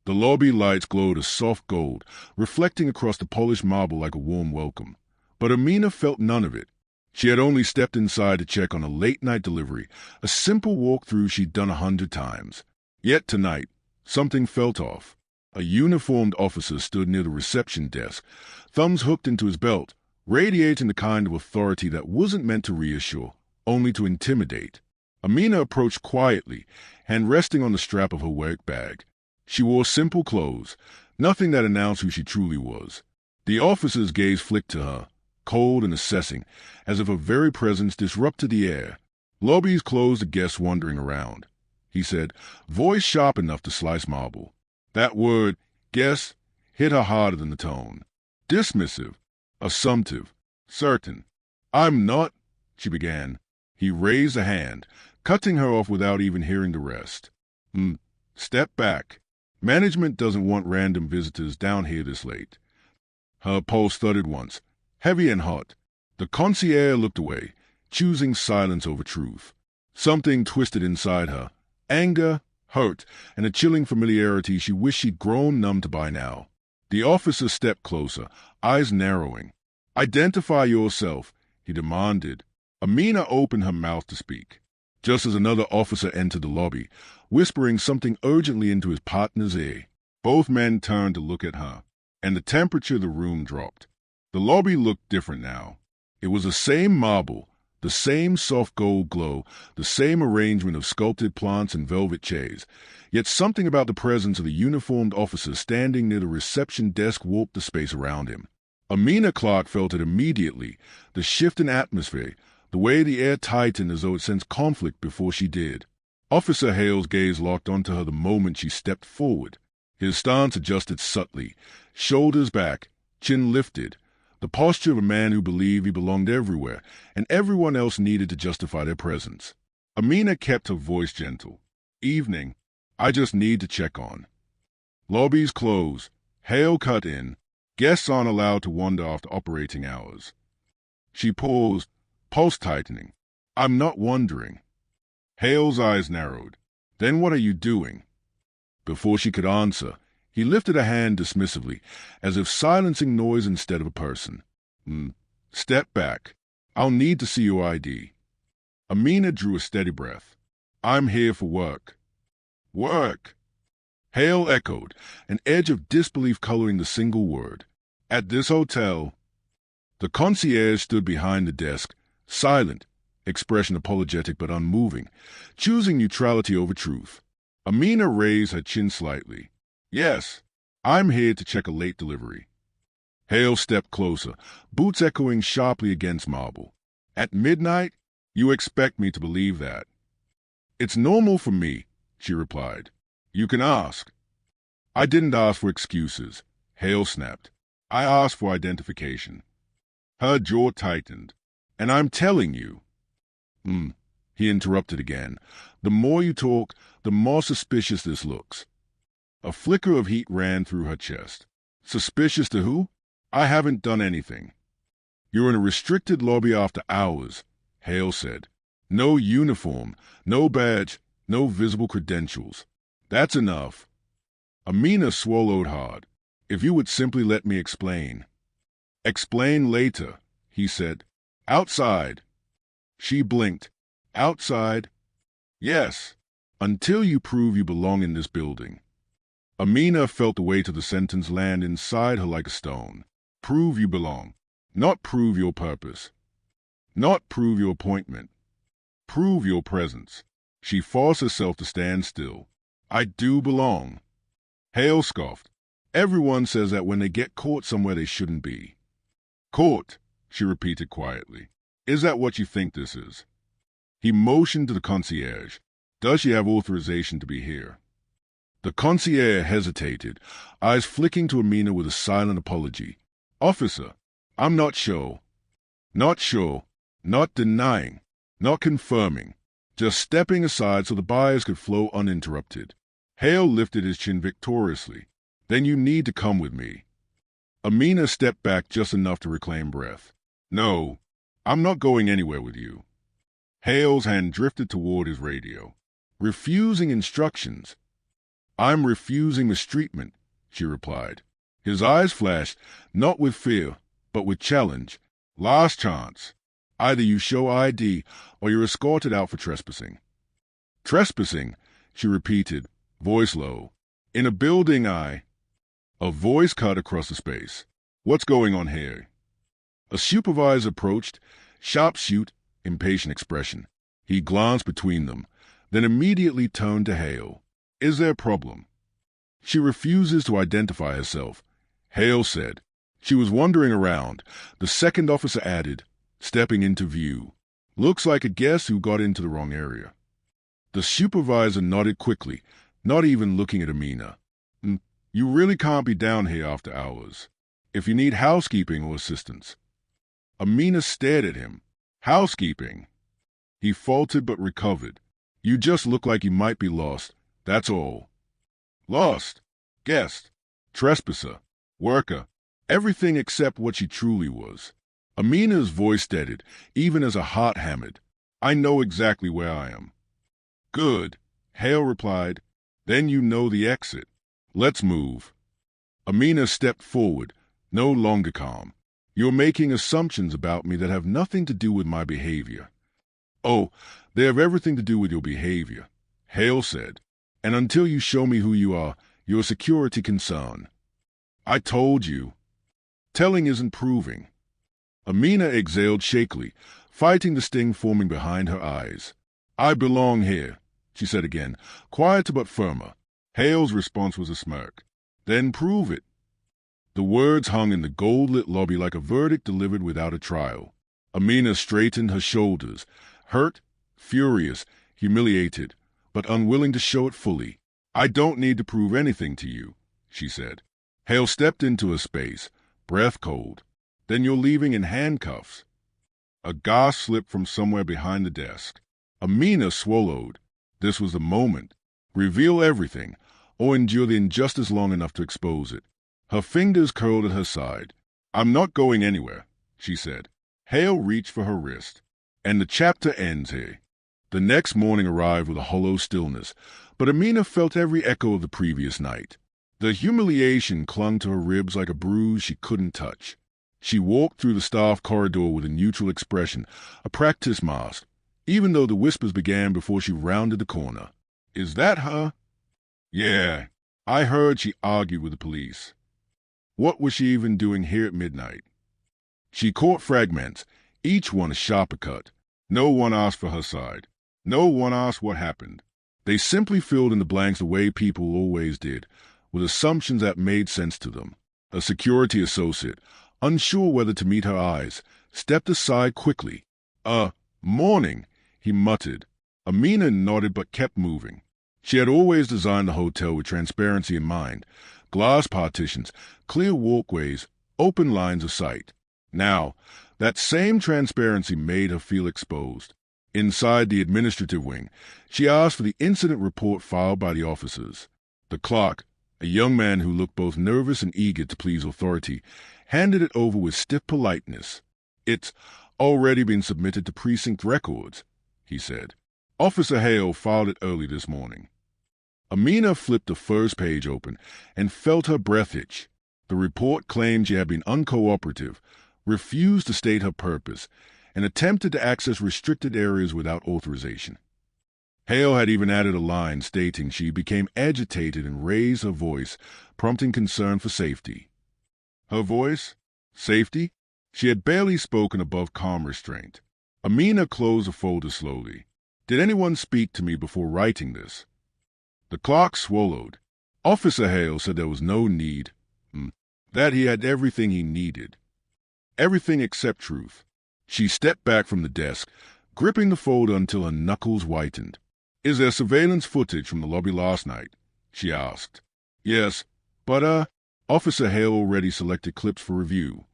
The lobby lights glowed a soft gold, reflecting across the polished marble like a warm welcome. But Amina felt none of it. She had only stepped inside to check on a late-night delivery, a simple walkthrough she'd done 100 times. Yet tonight, something felt off. A uniformed officer stood near the reception desk, thumbs hooked into his belt, radiating the kind of authority that wasn't meant to reassure, only to intimidate. Amina approached quietly, hand resting on the strap of her work bag. She wore simple clothes, nothing that announced who she truly was. The officer's gaze flicked to her, cold and assessing, as if her very presence disrupted the air. Lobbies closed to guests wandering around, he said, voice sharp enough to slice marble. That word, guess, hit her harder than the tone. Dismissive, assumptive, certain. I'm not, she began. He raised a hand, cutting her off without even hearing the rest. Step back. Management doesn't want random visitors down here this late. Her pulse thudded once, heavy and hot. The concierge looked away, choosing silence over truth. Something twisted inside her. Anger, hurt, and a chilling familiarity she wished she'd grown numb to by now. The officer stepped closer, eyes narrowing. Identify yourself, he demanded. Amina opened her mouth to speak, just as another officer entered the lobby, whispering something urgently into his partner's ear. Both men turned to look at her, and the temperature of the room dropped. The lobby looked different now. It was the same marble, the same soft gold glow, the same arrangement of sculpted plants and velvet chairs, yet something about the presence of the uniformed officer standing near the reception desk warped the space around him. Amina Clark felt it immediately, the shift in atmosphere, the way the air tightened as though it sensed conflict before she did. Officer Hale's gaze locked onto her the moment she stepped forward. His stance adjusted subtly, shoulders back, chin lifted, the posture of a man who believed he belonged everywhere, and everyone else needed to justify their presence. Amina kept her voice gentle. Evening. I just need to check on. Lobbies closed. Hale cut in. Guests aren't allowed to wander after operating hours. She paused, pulse tightening. I'm not wondering. Hale's eyes narrowed. Then what are you doing? Before she could answer, he lifted a hand dismissively, as if silencing noise instead of a person. Step back. I'll need to see your ID. Amina drew a steady breath. I'm here for work. Work? Hale echoed, an edge of disbelief coloring the single word. At this hotel. The concierge stood behind the desk, silent, expression apologetic but unmoving, choosing neutrality over truth. Amina raised her chin slightly. Yes, I'm here to check a late delivery. Hale stepped closer, boots echoing sharply against marble. At midnight? You expect me to believe that? It's normal for me, she replied. You can ask. I didn't ask for excuses, Hale snapped. I asked for identification. Her jaw tightened. And I'm telling you. He interrupted again. The more you talk, the more suspicious this looks. A flicker of heat ran through her chest. Suspicious to who? I haven't done anything. You're in a restricted lobby after hours, Hale said. No uniform, no badge, no visible credentials. That's enough. Amina swallowed hard. If you would simply let me explain. Explain later, he said. Outside. She blinked. Outside? Yes, until you prove you belong in this building. Amina felt the weight of the sentence land inside her like a stone. Prove you belong. Not prove your purpose. Not prove your appointment. Prove your presence. She forced herself to stand still. I do belong. Hale scoffed. Everyone says that when they get caught somewhere they shouldn't be. Caught, she repeated quietly. Is that what you think this is? He motioned to the concierge. Does she have authorization to be here? The concierge hesitated, eyes flicking to Amina with a silent apology. Officer, I'm not sure. Not sure. Not denying. Not confirming. Just stepping aside so the buyers could flow uninterrupted. Hale lifted his chin victoriously. Then you need to come with me. Amina stepped back just enough to reclaim breath. No, I'm not going anywhere with you. Hale's hand drifted toward his radio. Refusing instructions. I'm refusing mistreatment, she replied. His eyes flashed, not with fear, but with challenge. Last chance. Either you show ID or you're escorted out for trespassing. Trespassing, she repeated, voice low. In a building A voice cut across the space. What's going on here? A supervisor approached, sharp-shoot, impatient expression. He glanced between them, then immediately turned to Hale. Is there a problem? She refuses to identify herself. Hale said. She was wandering around. The second officer added, stepping into view. Looks like a guest who got into the wrong area. The supervisor nodded quickly, not even looking at Amina. You really can't be down here after hours. If you need housekeeping or assistance. Amina stared at him. Housekeeping? He faltered but recovered. You just look like you might be lost, that's all. Lost? Guest? Trespasser? Worker? Everything except what she truly was. Amina's voice steadied, even as her heart hammered. I know exactly where I am. Good, Hale replied. Then you know the exit. Let's move. Amina stepped forward, no longer calm. You're making assumptions about me that have nothing to do with my behavior. Oh, they have everything to do with your behavior, Hale said. And until you show me who you are, you're a security concern. I told you. Telling isn't proving. Amina exhaled shakily, fighting the sting forming behind her eyes. I belong here, she said again, quieter but firmer. Hale's response was a smirk. Then prove it. The words hung in the gold-lit lobby like a verdict delivered without a trial. Amina straightened her shoulders, hurt, furious, humiliated, but unwilling to show it fully. I don't need to prove anything to you, she said. Hale stepped into her space, breath cold. Then you're leaving in handcuffs. A gasp slipped from somewhere behind the desk. Amina swallowed. This was the moment. Reveal everything, or endure the injustice long enough to expose it. Her fingers curled at her side. I'm not going anywhere, she said. Hale reached for her wrist. And the chapter ends here. The next morning arrived with a hollow stillness, but Amina felt every echo of the previous night. The humiliation clung to her ribs like a bruise she couldn't touch. She walked through the staff corridor with a neutral expression, a practice mask, even though the whispers began before she rounded the corner. Is that her? Yeah, I heard she argued with the police. What was she even doing here at midnight? She caught fragments, each one a sharper cut. No one asked for her side. No one asked what happened. They simply filled in the blanks the way people always did, with assumptions that made sense to them. A security associate, unsure whether to meet her eyes, stepped aside quickly. Morning, he muttered. Amina nodded but kept moving. She had always designed the hotel with transparency in mind. Glass partitions, clear walkways, open lines of sight. Now, that same transparency made her feel exposed. Inside the administrative wing, she asked for the incident report filed by the officers. The clerk, a young man who looked both nervous and eager to please authority, handed it over with stiff politeness. It's already been submitted to precinct records, he said. Officer Hale filed it early this morning. Amina flipped the first page open and felt her breath itch. The report claimed she had been uncooperative, refused to state her purpose, and attempted to access restricted areas without authorization. Hale had even added a line stating she became agitated and raised her voice, prompting concern for safety. Her voice? Safety? She had barely spoken above calm restraint. Amina closed the folder slowly. Did anyone speak to me before writing this? The clerk swallowed. Officer Hale said there was no need, that he had everything he needed. Everything except truth. She stepped back from the desk, gripping the folder until her knuckles whitened. Is there surveillance footage from the lobby last night? She asked. Yes, but, Officer Hale already selected clips for review.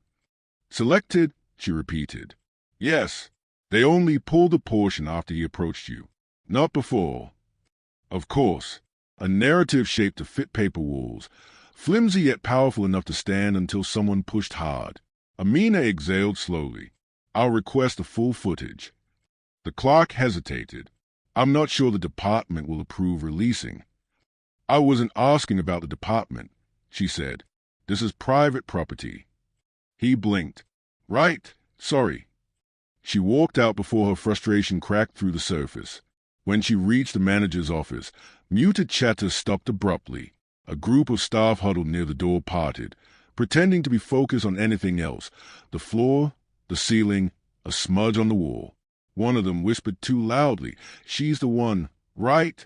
Selected? She repeated. Yes. They only pulled a portion after he approached you. Not before. Of course. A narrative shaped to fit paper walls, flimsy yet powerful enough to stand until someone pushed hard. Amina exhaled slowly. I'll request the full footage. The clerk hesitated. I'm not sure the department will approve releasing. I wasn't asking about the department, she said. This is private property. He blinked. Right, sorry. She walked out before her frustration cracked through the surface. When she reached the manager's office, muted chatter stopped abruptly. A group of staff huddled near the door parted, pretending to be focused on anything else. The floor, the ceiling, a smudge on the wall. One of them whispered too loudly, "She's the one, right?"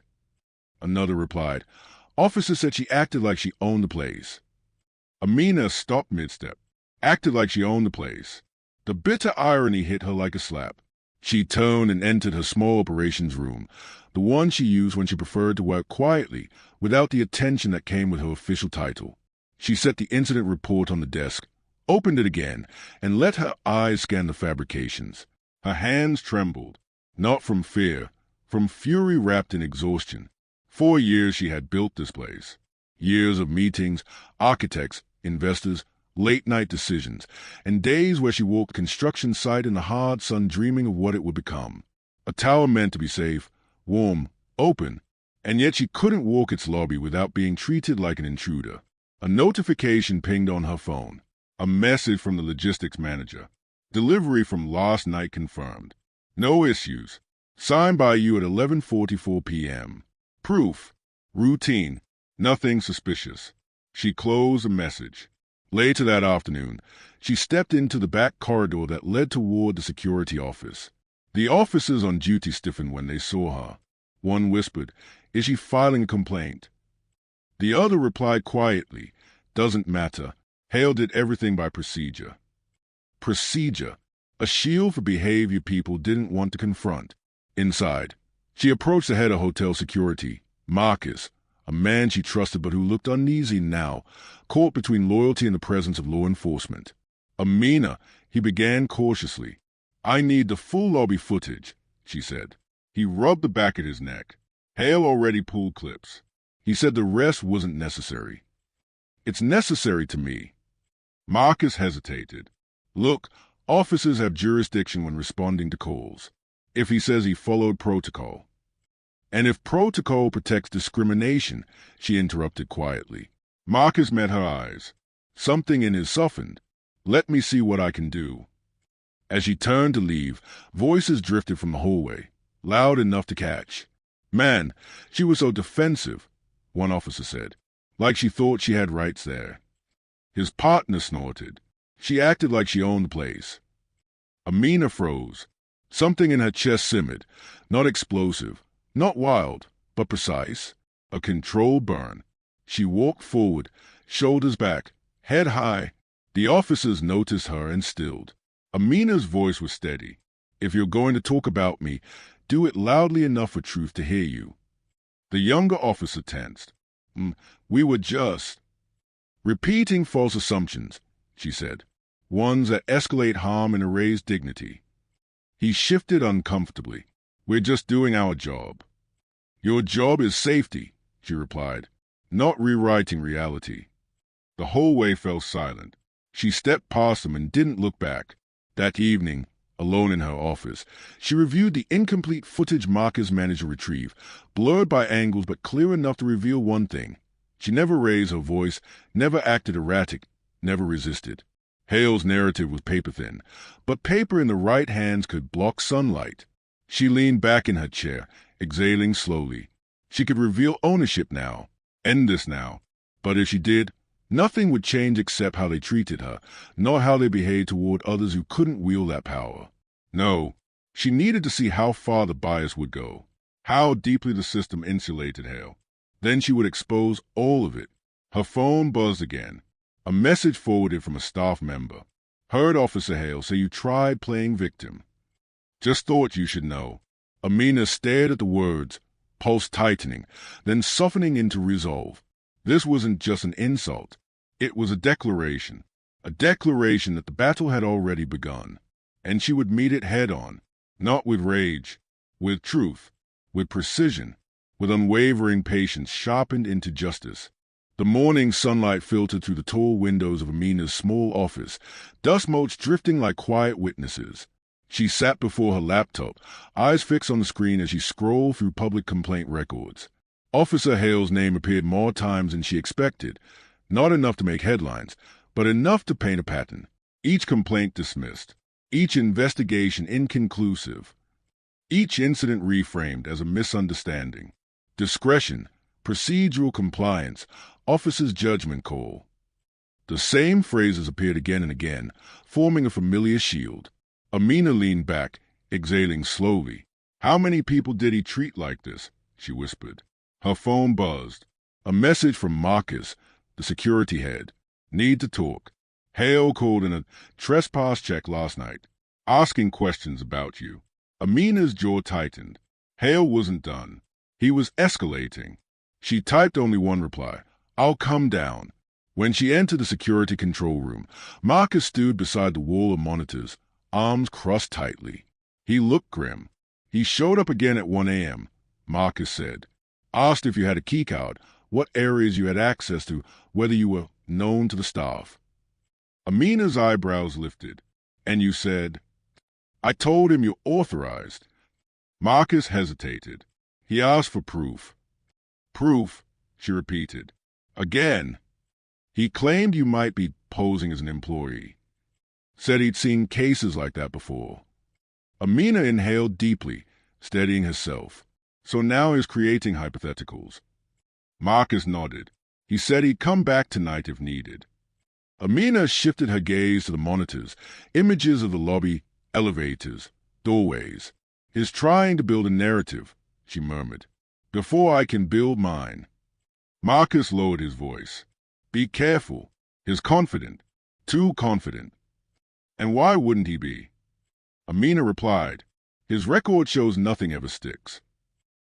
Another replied, "Officer said she acted like she owned the place." Amina stopped mid-step, acted like she owned the place. The bitter irony hit her like a slap. She turned and entered her small operations room, the one she used when she preferred to work quietly, without the attention that came with her official title. She set the incident report on the desk, opened it again, and let her eyes scan the fabrications. Her hands trembled, not from fear, from fury wrapped in exhaustion. 4 years she had built this place. Years of meetings, architects, investors, late-night decisions, and days where she walked the construction site in the hard sun dreaming of what it would become. A tower meant to be safe, warm, open, and yet she couldn't walk its lobby without being treated like an intruder. A notification pinged on her phone. A message from the logistics manager. Delivery from last night confirmed. No issues. Signed by you at 11:44 p.m. Proof. Routine. Nothing suspicious. She closed the message. Later that afternoon, she stepped into the back corridor that led toward the security office. The officers on duty stiffened when they saw her. One whispered, "Is she filing a complaint?" The other replied quietly, "Doesn't matter. Hale did everything by procedure." Procedure. A shield for behavior people didn't want to confront. Inside, she approached the head of hotel security, Marcus, a man she trusted but who looked uneasy now, caught between loyalty and the presence of law enforcement. "Amina," he began cautiously. "I need the full lobby footage," she said. He rubbed the back of his neck. Hale already pulled clips. He said the rest wasn't necessary. "It's necessary to me." Marcus hesitated. "Look, officers have jurisdiction when responding to calls. If he says he followed protocol." "And if protocol protects discrimination," she interrupted quietly. Marcus met her eyes. Something in his softened. "Let me see what I can do." As she turned to leave, voices drifted from the hallway, loud enough to catch. "Man, she was so defensive," one officer said, like she thought she had rights there. His partner snorted. "She acted like she owned the place." Amina froze. Something in her chest simmered, not explosive, not wild, but precise. A controlled burn. She walked forward, shoulders back, head high. The officers noticed her and stilled. Amina's voice was steady. "If you're going to talk about me, do it loudly enough for truth to hear you." The younger officer tensed. "We were just repeating false assumptions," she said. "Ones that escalate harm and erase dignity." He shifted uncomfortably. "We're just doing our job." "Your job is safety," she replied, "not rewriting reality." The hallway fell silent. She stepped past him and didn't look back. That evening, alone in her office, she reviewed the incomplete footage Marcus managed to retrieve, blurred by angles but clear enough to reveal one thing. She never raised her voice, never acted erratic, never resisted. Hale's narrative was paper-thin, but paper in the right hands could block sunlight. She leaned back in her chair, exhaling slowly. She could reveal ownership now, end this now. But if she did, nothing would change except how they treated her, nor how they behaved toward others who couldn't wield that power. No, she needed to see how far the bias would go, how deeply the system insulated Hale. Then she would expose all of it. Her phone buzzed again. A message forwarded from a staff member. "Heard Officer Hale say you tried playing victim. Just thought you should know." Amina stared at the words, pulse tightening, then softening into resolve. This wasn't just an insult. It was a declaration that the battle had already begun, and she would meet it head-on, not with rage, with truth, with precision, with unwavering patience sharpened into justice. The morning sunlight filtered through the tall windows of Amina's small office, dust motes drifting like quiet witnesses. She sat before her laptop, eyes fixed on the screen as she scrolled through public complaint records. Officer Hale's name appeared more times than she expected, not enough to make headlines, but enough to paint a pattern. Each complaint dismissed, each investigation inconclusive, each incident reframed as a misunderstanding. Discretion, procedural compliance, officer's judgment call. The same phrases appeared again and again, forming a familiar shield. Amina leaned back, exhaling slowly. "How many people did he treat like this?" she whispered. Her phone buzzed. A message from Marcus, the security head. "Need to talk. Hale called in a trespass check last night, asking questions about you." Amina's jaw tightened. Hale wasn't done. He was escalating. She typed only one reply: "I'll come down." When she entered the security control room, Marcus stood beside the wall of monitors, arms crossed tightly. He looked grim. "He showed up again at 1 a.m., Marcus said. Asked if you had a keycard, what areas you had access to, whether you were known to the staff." Amina's eyebrows lifted. "And you said?" "I told him you're authorized." Marcus hesitated. He asked for proof. "Proof," she repeated. "Again." "He claimed you might be posing as an employee. Said he'd seen cases like that before." Amina inhaled deeply, steadying herself. "So now he's creating hypotheticals." Marcus nodded. "He said he'd come back tonight if needed." Amina shifted her gaze to the monitors, images of the lobby, elevators, doorways. "He's trying to build a narrative," she murmured, "before I can build mine." Marcus lowered his voice. "Be careful. He's confident. Too confident." "And why wouldn't he be?" Amina replied, "His record shows nothing ever sticks."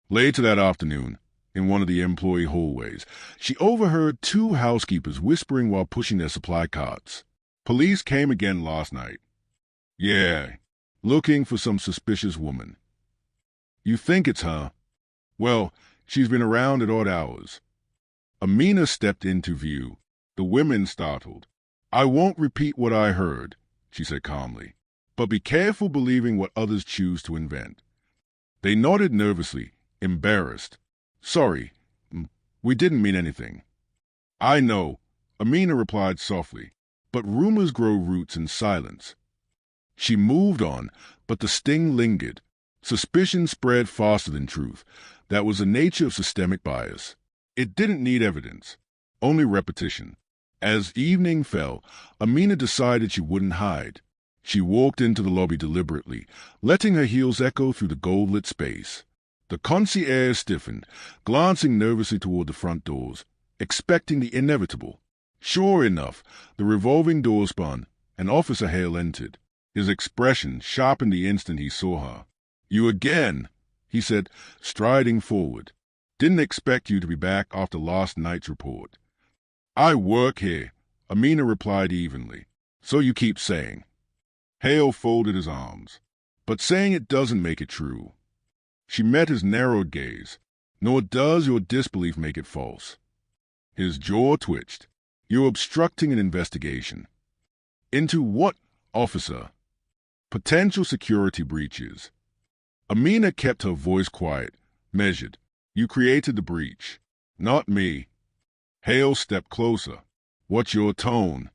Later that afternoon, in one of the employee hallways, she overheard two housekeepers whispering while pushing their supply carts. "Police came again last night." "Yeah, looking for some suspicious woman." "You think it's her?" "Well, she's been around at odd hours." Amina stepped into view. The women startled. "I won't repeat what I heard," she said calmly, "but be careful believing what others choose to invent." They nodded nervously, embarrassed. "Sorry, we didn't mean anything." "I know," Amina replied softly, "but rumors grow roots in silence." She moved on, but the sting lingered. Suspicion spread faster than truth. That was the nature of systemic bias. It didn't need evidence, only repetition. As evening fell, Amina decided she wouldn't hide. She walked into the lobby deliberately, letting her heels echo through the gold-lit space. The concierge stiffened, glancing nervously toward the front doors, expecting the inevitable. Sure enough, the revolving door spun, and Officer Hale entered. His expression sharpened the instant he saw her. "You again," he said, striding forward. "Didn't expect you to be back after last night's report." "I work here," Amina replied evenly. "So you keep saying." Hale folded his arms. "But saying it doesn't make it true." She met his narrowed gaze. "Nor does your disbelief make it false." His jaw twitched. "You're obstructing an investigation." "Into what, officer?" "Potential security breaches." Amina kept her voice quiet, measured. "You created the breach, not me." Hale stepped closer. "What's your tone?"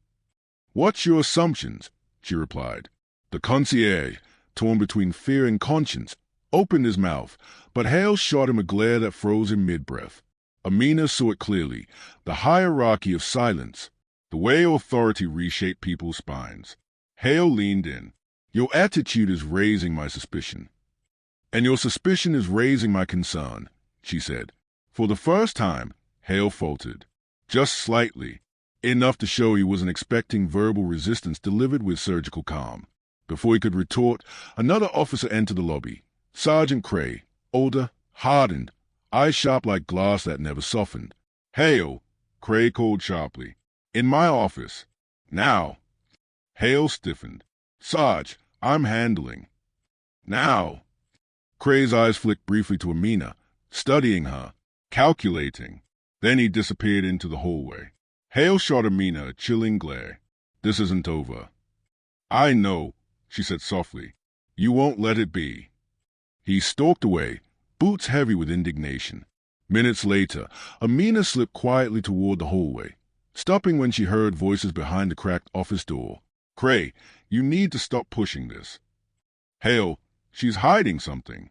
"What's your assumptions?" she replied. The concierge, torn between fear and conscience, opened his mouth, but Hale shot him a glare that froze him mid-breath. Amina saw it clearly, the hierarchy of silence, the way authority reshaped people's spines. Hale leaned in. "Your attitude is raising my suspicion." "And your suspicion is raising my concern," she said. For the first time, Hale faltered. Just slightly, enough to show he wasn't expecting verbal resistance delivered with surgical calm. Before he could retort, another officer entered the lobby. Sergeant Cray, older, hardened, eyes sharp like glass that never softened. "Hale," Cray called sharply. "In my office. Now." Hale stiffened. "Sarge, I'm handling." "Now." Cray's eyes flicked briefly to Amina, studying her, calculating. Then he disappeared into the hallway. Hale shot Amina a chilling glare. "This isn't over." "I know," she said softly. "You won't let it be." He stalked away, boots heavy with indignation. Minutes later, Amina slipped quietly toward the hallway, stopping when she heard voices behind the cracked office door. "Cray, you need to stop pushing this." "Hale, she's hiding something."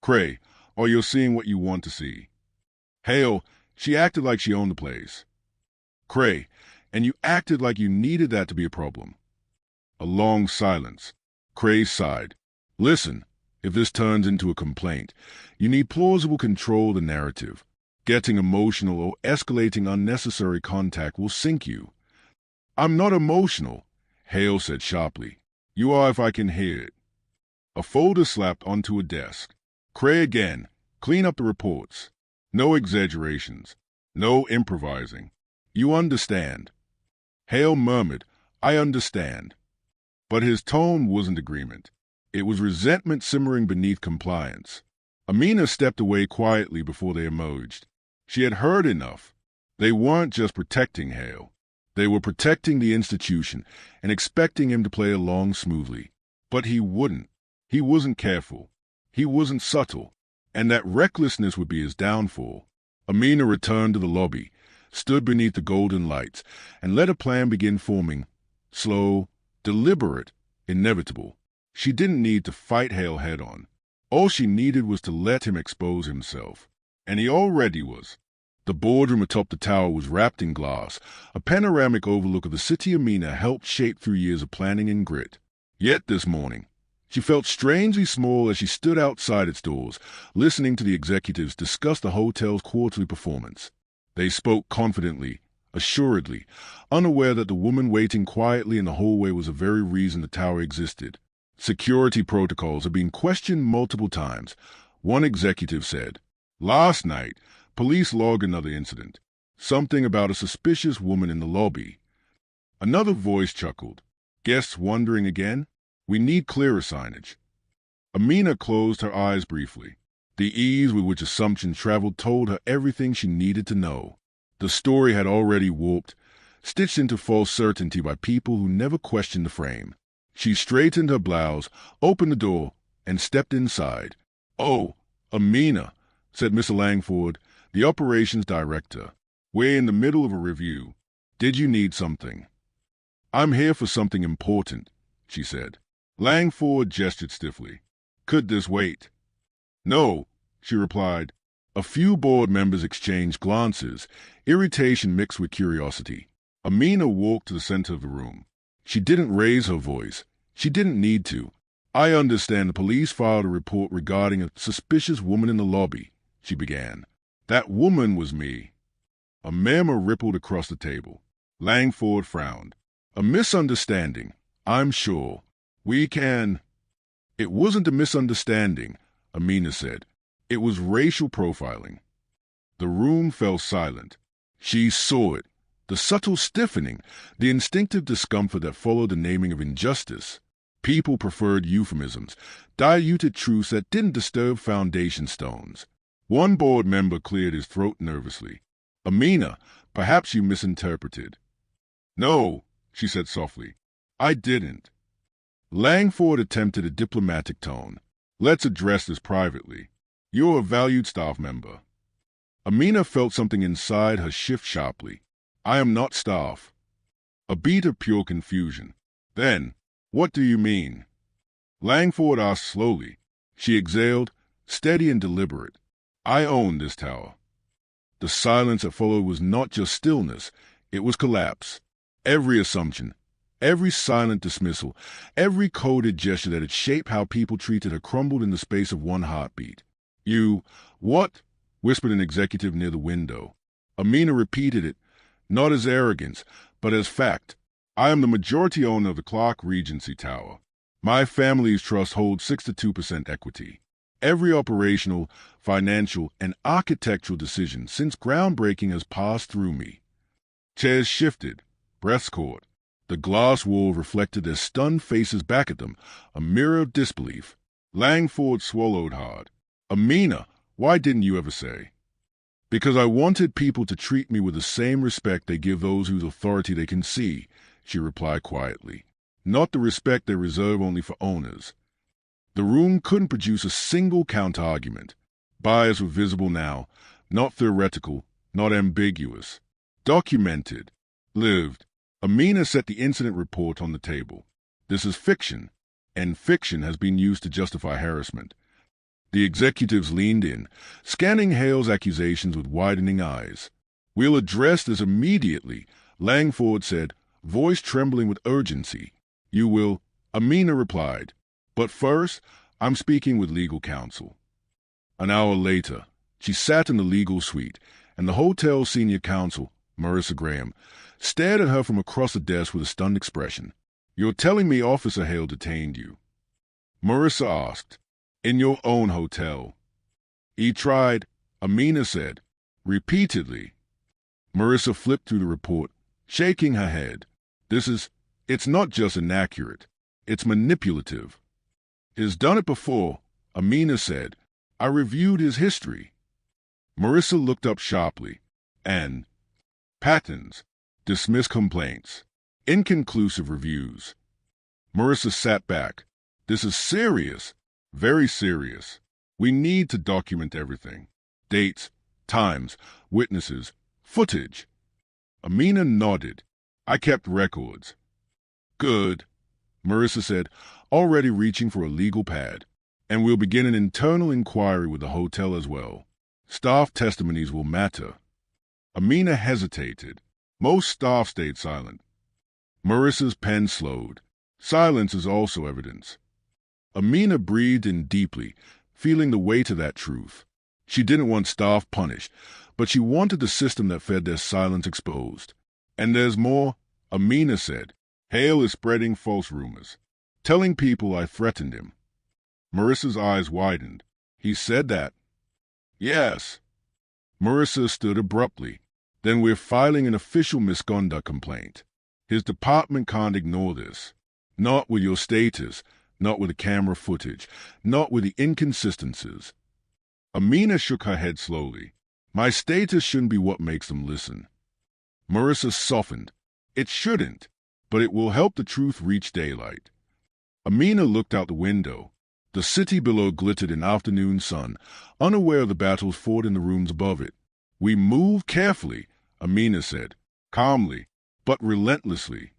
"Cray, or you're seeing what you want to see." "Hale, she acted like she owned the place." "Cray, and you acted like you needed that to be a problem." A long silence. Cray sighed. "Listen, if this turns into a complaint, you need plausible control of the narrative. Getting emotional or escalating unnecessary contact will sink you." "I'm not emotional," Hale said sharply. "You are if I can hear it." A folder slapped onto a desk. "Cray again. Clean up the reports. No exaggerations. No improvising. You understand." Hale murmured, "I understand." But his tone wasn't agreement. It was resentment simmering beneath compliance. Amina stepped away quietly before they emerged. She had heard enough. They weren't just protecting Hale. They were protecting the institution and expecting him to play along smoothly. But he wouldn't. He wasn't careful. He wasn't subtle. And that recklessness would be his downfall. Amina returned to the lobby, stood beneath the golden lights, and let a plan begin forming. Slow, deliberate, inevitable. She didn't need to fight Hale head-on. All she needed was to let him expose himself. And he already was. The boardroom atop the tower was wrapped in glass, a panoramic overlook of the city Amina helped shape through years of planning and grit. Yet this morning, she felt strangely small as she stood outside its doors, listening to the executives discuss the hotel's quarterly performance. They spoke confidently, assuredly, unaware that the woman waiting quietly in the hallway was the very reason the tower existed. Security protocols had been questioned multiple times. One executive said, "Last night, police logged another incident. Something about a suspicious woman in the lobby." Another voice chuckled. "Guests wondering again? We need clearer signage." Amina closed her eyes briefly. The ease with which assumption traveled told her everything she needed to know. The story had already warped, stitched into false certainty by people who never questioned the frame. She straightened her blouse, opened the door, and stepped inside. "Oh, Amina," said Mr. Langford, the operations director. "We're in the middle of a review. Did you need something?" "I'm here for something important," she said. Langford gestured stiffly. "Could this wait?" "No," she replied. A few board members exchanged glances, irritation mixed with curiosity. Amina walked to the center of the room. She didn't raise her voice. She didn't need to. "I understand the police filed a report regarding a suspicious woman in the lobby," she began. "That woman was me." A murmur rippled across the table. Langford frowned. "A misunderstanding, I'm sure. We can—" "It wasn't a misunderstanding," Amina said. "It was racial profiling." The room fell silent. She saw it. The subtle stiffening, the instinctive discomfort that followed the naming of injustice. People preferred euphemisms, diluted truths that didn't disturb foundation stones. One board member cleared his throat nervously. "Amina, perhaps you misinterpreted." "No," she said softly. "I didn't." Langford attempted a diplomatic tone. "Let's address this privately. You're a valued staff member." Amina felt something inside her shift sharply. "I am not staff." A beat of pure confusion. "Then, what do you mean?" Langford asked slowly. She exhaled, steady and deliberate. "I own this tower." The silence that followed was not just stillness, it was collapse. Every assumption, every silent dismissal, every coded gesture that had shaped how people treated her crumbled in the space of one heartbeat. "You, what?" whispered an executive near the window. Amina repeated it, not as arrogance, but as fact. "I am the majority owner of the Clark Regency Tower. My family's trust holds 62% equity. Every operational, financial, and architectural decision since groundbreaking has passed through me." Chairs shifted, breaths caught. The glass wall reflected their stunned faces back at them, a mirror of disbelief. Langford swallowed hard. "Amina, why didn't you ever say?" "Because I wanted people to treat me with the same respect they give those whose authority they can see," she replied quietly. "Not the respect they reserve only for owners." The room couldn't produce a single counter-argument. Bias was visible now, Not theoretical, not ambiguous. Documented. Lived. Amina set the incident report on the table. This is fiction, and fiction has been used to justify harassment. The executives leaned in, scanning Hale's accusations with widening eyes. "We'll address this immediately," Langford said, voice trembling with urgency. "You will," Amina replied. "But first, I'm speaking with legal counsel." An hour later, she sat in the legal suite, and the hotel's senior counsel, Marissa Graham, stared at her from across the desk with a stunned expression. "You're telling me Officer Hale detained you?" Marissa asked. "In your own hotel." "He tried," Amina said, "repeatedly." Marissa flipped through the report, shaking her head. It's not just inaccurate, it's manipulative." "He's done it before," Amina said. "I reviewed his history." Marissa looked up sharply. "And patterns, dismissed complaints, inconclusive reviews." Marissa sat back. "This is serious, very serious. We need to document everything. Dates, times, witnesses, footage." Amina nodded. "I kept records." "Good," Marissa said, already reaching for a legal pad. "And we'll begin an internal inquiry with the hotel as well. Staff testimonies will matter." Amina hesitated. Most staff stayed silent. Marissa's pen slowed. Silence is also evidence. Amina breathed in deeply, feeling the weight of that truth. She didn't want staff punished, but she wanted the system that fed their silence exposed. "And there's more," Amina said. "Hale is spreading false rumors, telling people I threatened him." Marissa's eyes widened. "He said that?" "Yes." Marissa stood abruptly. "Then we're filing an official misconduct complaint. His department can't ignore this. Not with your status, not with the camera footage, not with the inconsistencies." Amina shook her head slowly. "My status shouldn't be what makes them listen." Marissa softened. "It shouldn't, but it will help the truth reach daylight." Amina looked out the window. The city below glittered in afternoon sun, unaware of the battles fought in the rooms above it. "We move carefully," Amina said, calmly, but relentlessly.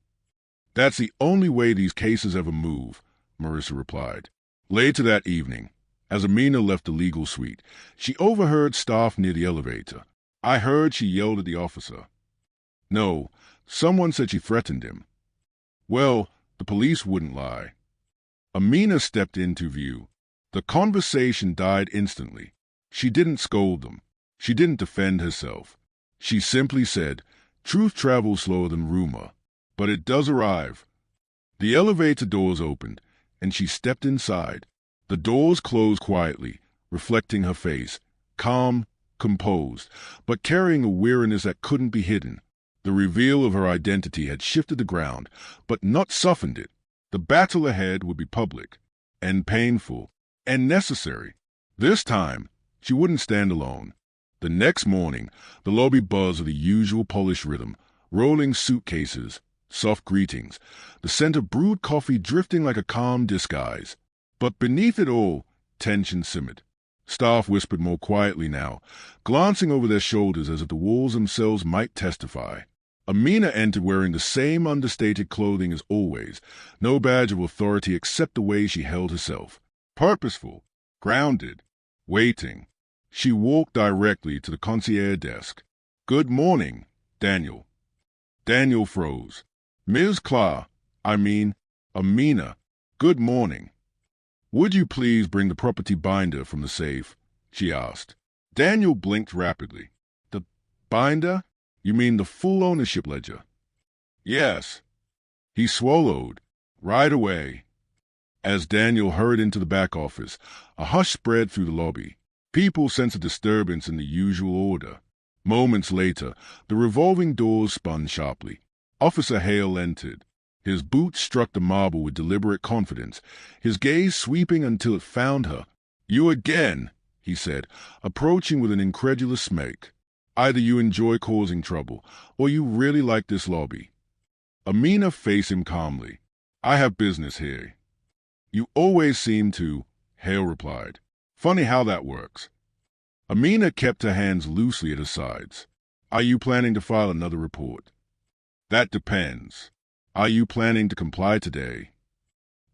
"That's the only way these cases ever move," Marissa replied. Later that evening, as Amina left the legal suite, she overheard staff near the elevator. "I heard she yelled at the officer." "No, someone said she threatened him." "Well, the police wouldn't lie." Amina stepped into view. The conversation died instantly. She didn't scold them. She didn't defend herself. She simply said, "Truth travels slower than rumor, but it does arrive." The elevator doors opened, and she stepped inside. The doors closed quietly, reflecting her face, calm, composed, but carrying a weariness that couldn't be hidden. The reveal of her identity had shifted the ground, but not softened it. The battle ahead would be public, and painful, and necessary. This time, she wouldn't stand alone. The next morning, the lobby buzzed with the usual polished rhythm, rolling suitcases, soft greetings, the scent of brewed coffee drifting like a calm disguise. But beneath it all, tension simmered. Staff whispered more quietly now, glancing over their shoulders as if the walls themselves might testify. Amina entered wearing the same understated clothing as always, no badge of authority except the way she held herself. Purposeful, grounded, waiting. She walked directly to the concierge desk. "Good morning, Daniel." Daniel froze. "Ms. Amina, good morning." "Would you please bring the property binder from the safe?" she asked. Daniel blinked rapidly. "The binder? You mean the full ownership ledger?" "Yes." He swallowed. "Right away." As Daniel hurried into the back office, a hush spread through the lobby. People sensed a disturbance in the usual order. Moments later, the revolving doors spun sharply. Officer Hale entered. His boots struck the marble with deliberate confidence, his gaze sweeping until it found her. "You again," he said, approaching with an incredulous smirk. "Either you enjoy causing trouble, or you really like this lobby." Amina faced him calmly. "I have business here." "You always seem to," Hale replied. "Funny how that works." Amina kept her hands loosely at her sides. Are you planning to file another report? That depends. Are you planning to comply today?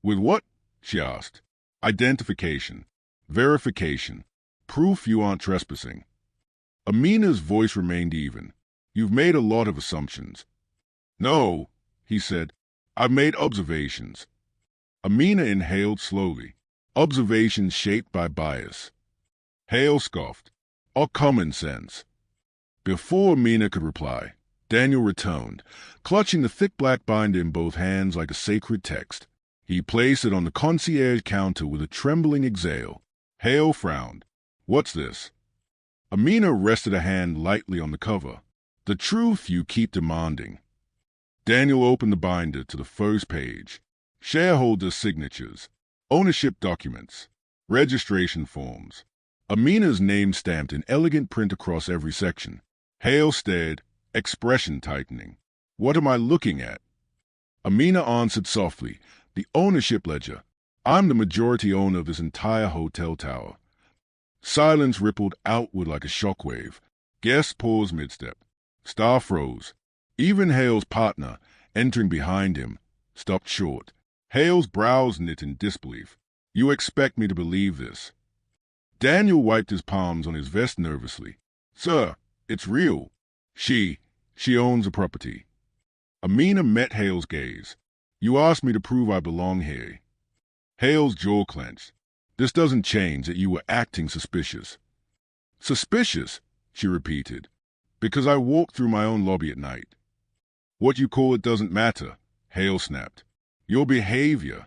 With what? She asked. Identification, verification, proof you aren't trespassing. Amina's voice remained even. You've made a lot of assumptions. No, he said. I've made observations. Amina inhaled slowly. Observations shaped by bias. Hale scoffed. Or common sense. Before Amina could reply, Daniel returned, clutching the thick black binder in both hands like a sacred text. He placed it on the concierge counter with a trembling exhale. Hale frowned. What's this? Amina rested a hand lightly on the cover. The truth you keep demanding. Daniel opened the binder to the first page. Shareholder signatures, ownership documents, registration forms. Amina's name stamped in elegant print across every section. Hale stared, expression tightening. What am I looking at? Amina answered softly. The ownership ledger. I'm the majority owner of this entire hotel tower. Silence rippled outward like a shockwave. Guests paused mid-step. Staff froze. Even Hale's partner, entering behind him, stopped short. Hale's brows knit in disbelief. You expect me to believe this? Daniel wiped his palms on his vest nervously. Sir, it's real. She owns a property. Amina met Hale's gaze. You asked me to prove I belong here. Hale's jaw clenched. This doesn't change that you were acting suspicious. Suspicious, she repeated, because I walked through my own lobby at night. What you call it doesn't matter, Hale snapped. Your behavior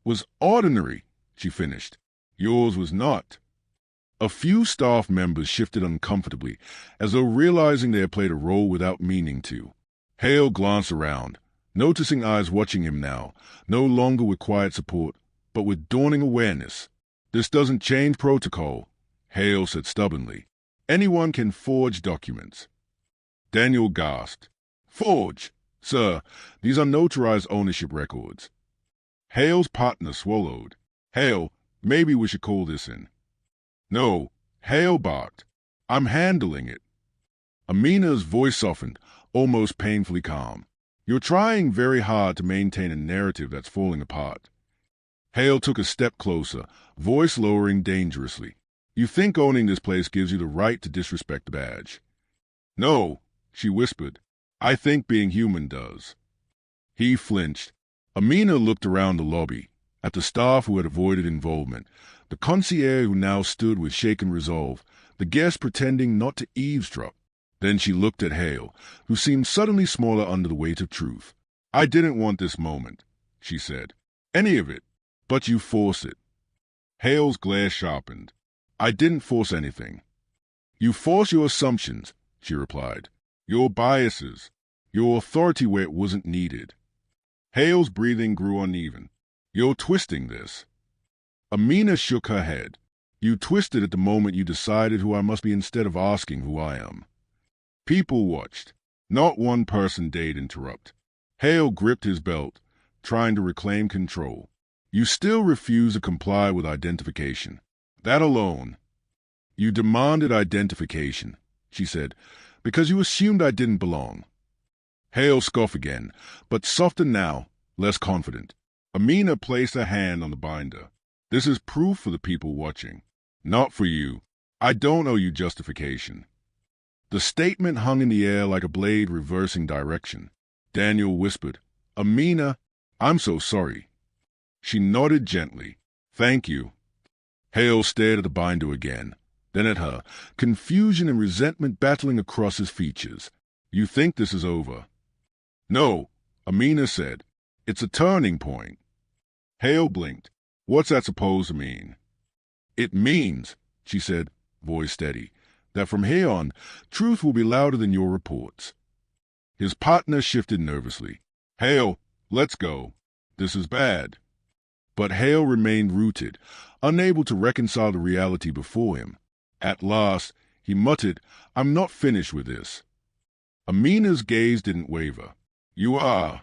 was ordinary, she finished. Yours was not. A few staff members shifted uncomfortably, as though realizing they had played a role without meaning to. Hale glanced around, noticing eyes watching him now, no longer with quiet support, but with dawning awareness. This doesn't change protocol, Hale said stubbornly. Anyone can forge documents. Daniel gasped. Forge? Sir, these are notarized ownership records. Hale's partner swallowed. Hale, maybe we should call this in. No, Hale barked. I'm handling it. Amina's voice softened, almost painfully calm. You're trying very hard to maintain a narrative that's falling apart. Hale took a step closer, voice lowering dangerously. You think owning this place gives you the right to disrespect the badge? No, she whispered. I think being human does. He flinched. Amina looked around the lobby, at the staff who had avoided involvement, the concierge who now stood with shaken resolve, the guests pretending not to eavesdrop. Then she looked at Hale, who seemed suddenly smaller under the weight of truth. I didn't want this moment, she said. Any of it. But you force it. Hale's glare sharpened. I didn't force anything. You force your assumptions, she replied. Your biases. Your authority where it wasn't needed. Hale's breathing grew uneven. You're twisting this. Amina shook her head. You twisted at the moment you decided who I must be instead of asking who I am. People watched. Not one person dared interrupt. Hale gripped his belt, trying to reclaim control. You still refuse to comply with identification. That alone. You demanded identification, she said, because you assumed I didn't belong. Hale scoffed again, but softer now, less confident. Amina placed her hand on the binder. This is proof for the people watching. Not for you. I don't owe you justification. The statement hung in the air like a blade reversing direction. Daniel whispered, Amina, I'm so sorry. She nodded gently. Thank you. Hale stared at the binder again, then at her, confusion and resentment battling across his features. You think this is over? No, Amina said. It's a turning point. Hale blinked. What's that supposed to mean? It means, she said, voice steady, that from here on, truth will be louder than your reports. His partner shifted nervously. Hale, let's go. This is bad. But Hale remained rooted, unable to reconcile the reality before him. At last, he muttered, I'm not finished with this. Amina's gaze didn't waver. You are.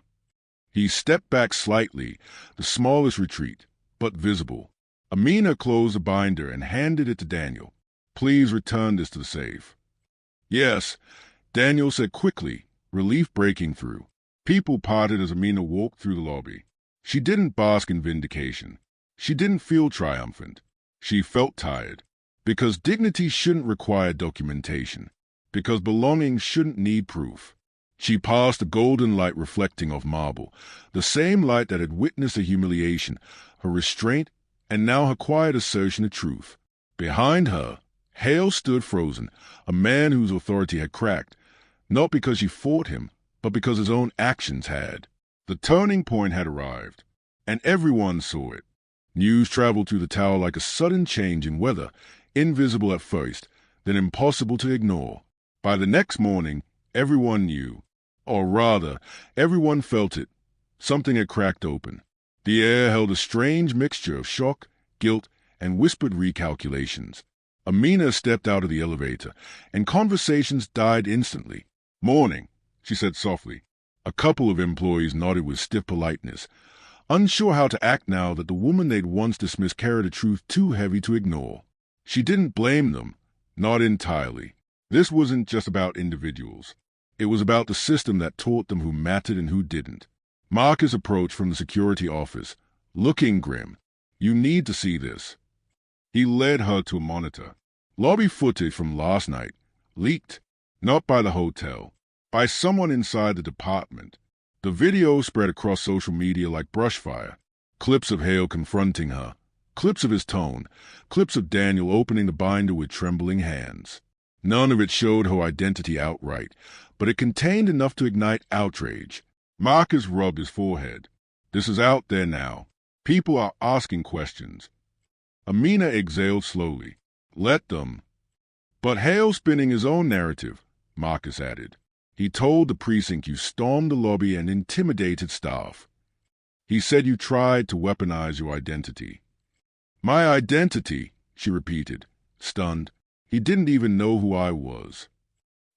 He stepped back slightly, the smallest retreat, but visible. Amina closed the binder and handed it to Daniel. Please return this to the safe. Yes, Daniel said quickly, relief breaking through. People parted as Amina walked through the lobby. She didn't bask in vindication. She didn't feel triumphant. She felt tired. Because dignity shouldn't require documentation. Because belonging shouldn't need proof. She passed a golden light reflecting off marble, the same light that had witnessed her humiliation, her restraint, and now her quiet assertion of truth. Behind her, Hale stood frozen, a man whose authority had cracked, not because she fought him, but because his own actions had. The turning point had arrived, and everyone saw it. News traveled through the tower like a sudden change in weather, invisible at first, then impossible to ignore. By the next morning, everyone knew. Or rather, everyone felt it. Something had cracked open. The air held a strange mixture of shock, guilt, and whispered recalculations. Amina stepped out of the elevator, and conversations died instantly. "Morning," she said softly. A couple of employees nodded with stiff politeness, unsure how to act now that the woman they'd once dismissed carried a truth too heavy to ignore. She didn't blame them, not entirely. This wasn't just about individuals. It was about the system that taught them who mattered and who didn't. Marcus approached from the security office, looking grim. "You need to see this." He led her to a monitor. Lobby footage from last night, leaked, not by the hotel, by someone inside the department. The video spread across social media like brushfire. Clips of Hale confronting her, clips of his tone, clips of Daniel opening the binder with trembling hands. None of it showed her identity outright, but it contained enough to ignite outrage. Marcus rubbed his forehead. This is out there now. People are asking questions. Amina exhaled slowly. Let them. But Hale spinning his own narrative, Marcus added. He told the precinct you stormed the lobby and intimidated staff. He said you tried to weaponize your identity. My identity, she repeated, stunned. He didn't even know who I was.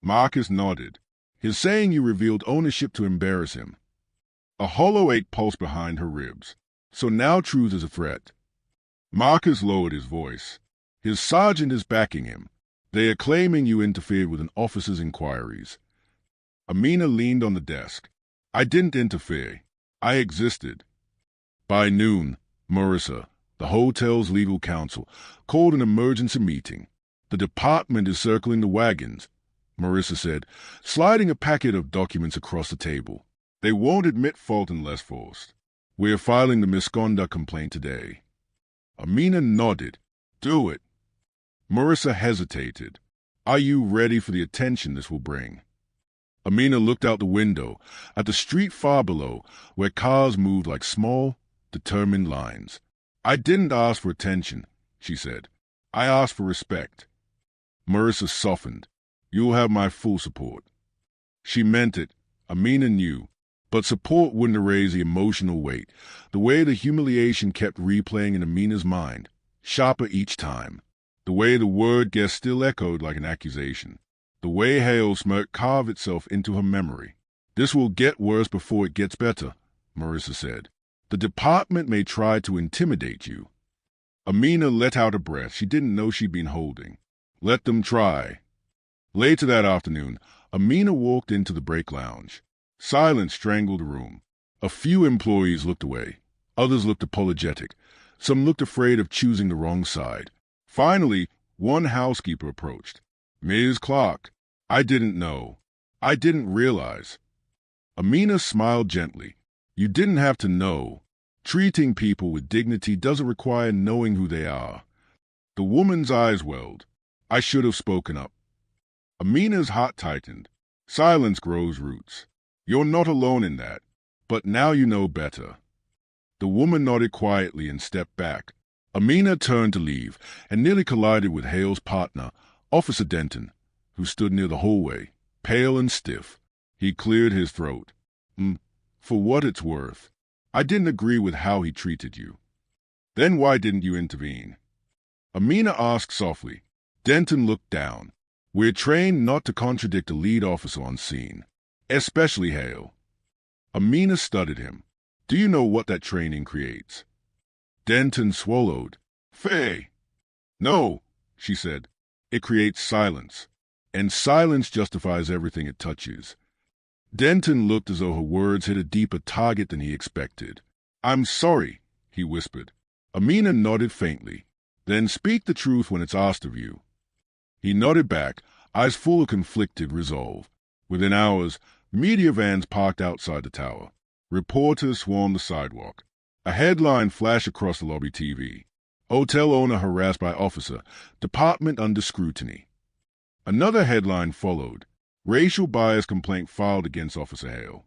Marcus nodded. His saying you revealed ownership to embarrass him. A hollow ache pulsed behind her ribs. So now truth is a threat. Marcus lowered his voice. His sergeant is backing him. They are claiming you interfered with an officer's inquiries. Amina leaned on the desk. I didn't interfere. I existed. By noon, Marissa, the hotel's legal counsel, called an emergency meeting. The department is circling the wagons, Marissa said, sliding a packet of documents across the table. They won't admit fault unless forced. We're filing the misconduct complaint today. Amina nodded. Do it. Marissa hesitated. Are you ready for the attention this will bring? Amina looked out the window, at the street far below, where cars moved like small, determined lines. I didn't ask for attention, she said. I asked for respect. Marissa softened. You'll have my full support. She meant it, Amina knew, but support wouldn't erase the emotional weight, the way the humiliation kept replaying in Amina's mind, sharper each time, the way the word guess still echoed like an accusation, the way Hale's smirk carved itself into her memory. This will get worse before it gets better, Marissa said. The department may try to intimidate you. Amina let out a breath she didn't know she'd been holding. Let them try. Later that afternoon, Amina walked into the break lounge. Silence strangled the room. A few employees looked away. Others looked apologetic. Some looked afraid of choosing the wrong side. Finally, one housekeeper approached. Ms. Clark, I didn't know. I didn't realize. Amina smiled gently. You didn't have to know. Treating people with dignity doesn't require knowing who they are. The woman's eyes welled. I should have spoken up. Amina's heart tightened. Silence grows roots. You're not alone in that, but now you know better. The woman nodded quietly and stepped back. Amina turned to leave and nearly collided with Hale's partner, Officer Denton, who stood near the hallway, pale and stiff. He cleared his throat. For what it's worth, I didn't agree with how he treated you. Then why didn't you intervene? Amina asked softly. Denton looked down. We're trained not to contradict a lead officer on scene. Especially Hale. Amina studied him. Do you know what that training creates? Denton swallowed. Faye. No, she said. It creates silence, and silence justifies everything it touches. Denton looked as though her words hit a deeper target than he expected. "I'm sorry," he whispered. Amina nodded faintly. "Then speak the truth when it's asked of you." He nodded back, eyes full of conflicted resolve. Within hours, media vans parked outside the tower. Reporters swarmed the sidewalk. A headline flashed across the lobby TV. "Hotel owner harassed by officer. Department under scrutiny." Another headline followed. "Racial bias complaint filed against Officer Hale."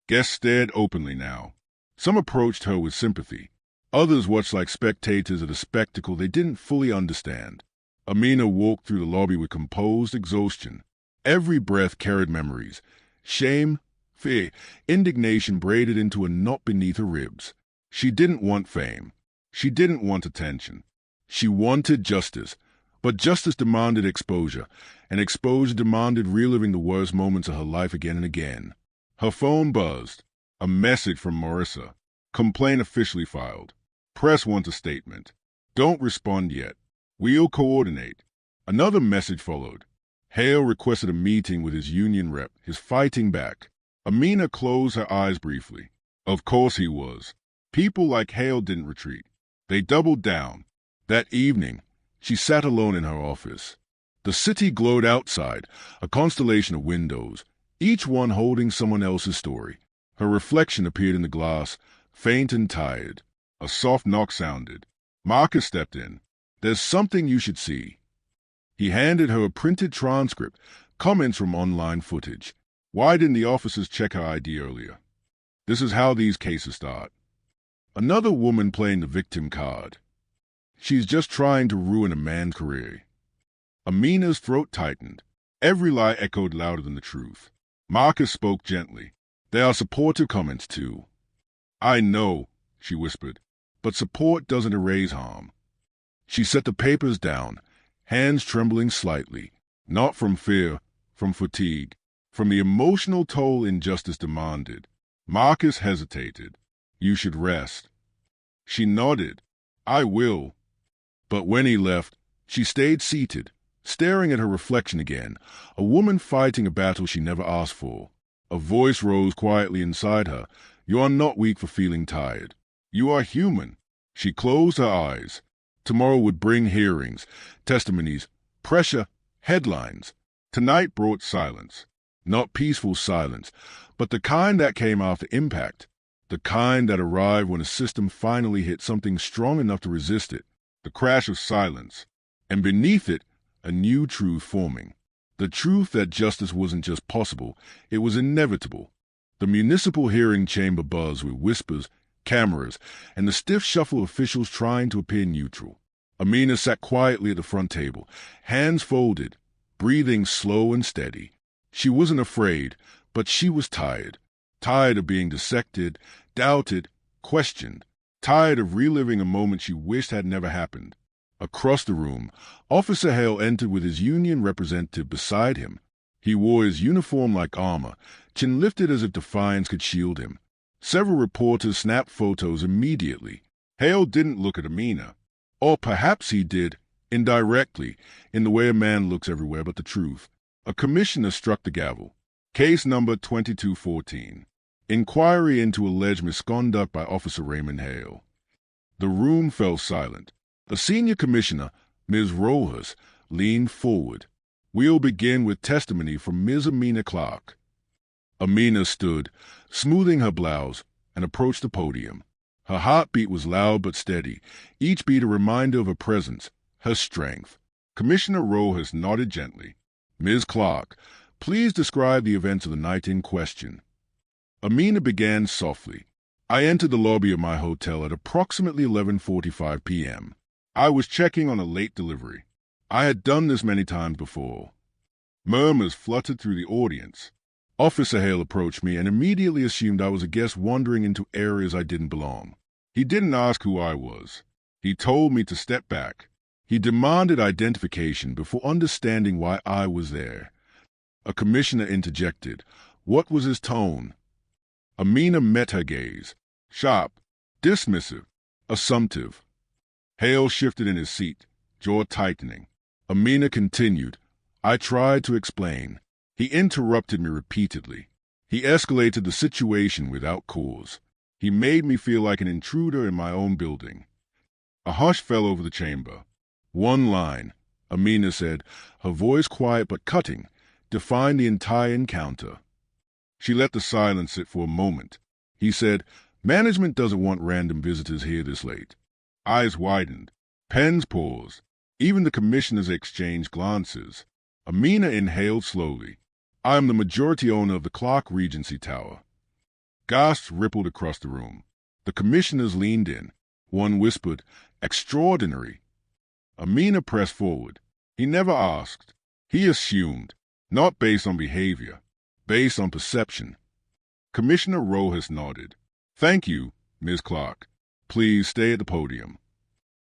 Guests stared openly now. Some approached her with sympathy. Others watched like spectators at a spectacle they didn't fully understand. Amina walked through the lobby with composed exhaustion. Every breath carried memories. Shame, fear, indignation braided into a knot beneath her ribs. She didn't want fame. She didn't want attention. She wanted justice. But justice demanded exposure, and exposure demanded reliving the worst moments of her life again and again. Her phone buzzed. A message from Marissa. "Complaint officially filed. Press wants a statement. Don't respond yet. We'll coordinate." Another message followed. Hale requested a meeting with his union rep, his fighting back. Amina closed her eyes briefly. Of course he was. People like Hale didn't retreat. They doubled down. That evening, she sat alone in her office. The city glowed outside, a constellation of windows, each one holding someone else's story. Her reflection appeared in the glass, faint and tired. A soft knock sounded. Marcus stepped in. "There's something you should see." He handed her a printed transcript, comments from online footage. Why didn't the officers check her ID earlier? This is how these cases start. Another woman playing the victim card. She's just trying to ruin a man's career. Amina's throat tightened. Every lie echoed louder than the truth. Marcus spoke gently. "There are supportive comments, too." "I know," she whispered, "but support doesn't erase harm." She set the papers down, hands trembling slightly, not from fear, from fatigue, from the emotional toll injustice demanded. Marcus hesitated. "You should rest." She nodded. "I will." But when he left, she stayed seated, staring at her reflection again, a woman fighting a battle she never asked for. A voice rose quietly inside her. "You are not weak for feeling tired. You are human." She closed her eyes. Tomorrow would bring hearings, testimonies, pressure, headlines. Tonight brought silence. Not peaceful silence, but the kind that came after impact. The kind that arrived when a system finally hit something strong enough to resist it. The crash of silence. And beneath it, a new truth forming. The truth that justice wasn't just possible, it was inevitable. The municipal hearing chamber buzzed with whispers, cameras, and the stiff shuffle of officials trying to appear neutral. Amina sat quietly at the front table, hands folded, breathing slow and steady. She wasn't afraid, but she was tired. Tired of being dissected, doubted, questioned. Tired of reliving a moment she wished had never happened. Across the room, Officer Hale entered with his union representative beside him. He wore his uniform like armor, chin lifted as if defiance could shield him. Several reporters snapped photos immediately. Hale didn't look at Amina. Or perhaps he did, indirectly, in the way a man looks everywhere but the truth. A commissioner struck the gavel. Case number 2214. Inquiry into alleged misconduct by Officer Raymond Hale. The room fell silent. The senior commissioner, Ms. Rojas, leaned forward. "We'll begin with testimony from Ms. Amina Clark." Amina stood, smoothing her blouse, and approached the podium. Her heartbeat was loud but steady, each beat a reminder of her presence, her strength. Commissioner Rojas nodded gently. "Ms. Clark, please describe the events of the night in question." Amina began softly. "I entered the lobby of my hotel at approximately 11:45 p.m. I was checking on a late delivery. I had done this many times before." Murmurs fluttered through the audience. Officer Hale approached me and immediately assumed I was a guest wandering into areas I didn't belong. He didn't ask who I was. He told me to step back. He demanded identification before understanding why I was there. A commissioner interjected. What was his tone? Amina met her gaze. Sharp, dismissive, assumptive. Hale shifted in his seat, jaw tightening. Amina continued. I tried to explain. He interrupted me repeatedly. He escalated the situation without cause. He made me feel like an intruder in my own building. A hush fell over the chamber. One line, Amina said, her voice quiet but cutting, defined the entire encounter. She let the silence sit for a moment. He said, management doesn't want random visitors here this late. Eyes widened. Pens paused. Even the commissioners exchanged glances. Amina inhaled slowly. I am the majority owner of the Clark Regency Tower. Gasps rippled across the room. The commissioners leaned in. One whispered, extraordinary. Amina pressed forward. He never asked. He assumed, not based on behavior, based on perception. Commissioner Rojas nodded. Thank you, Ms. Clark. Please stay at the podium.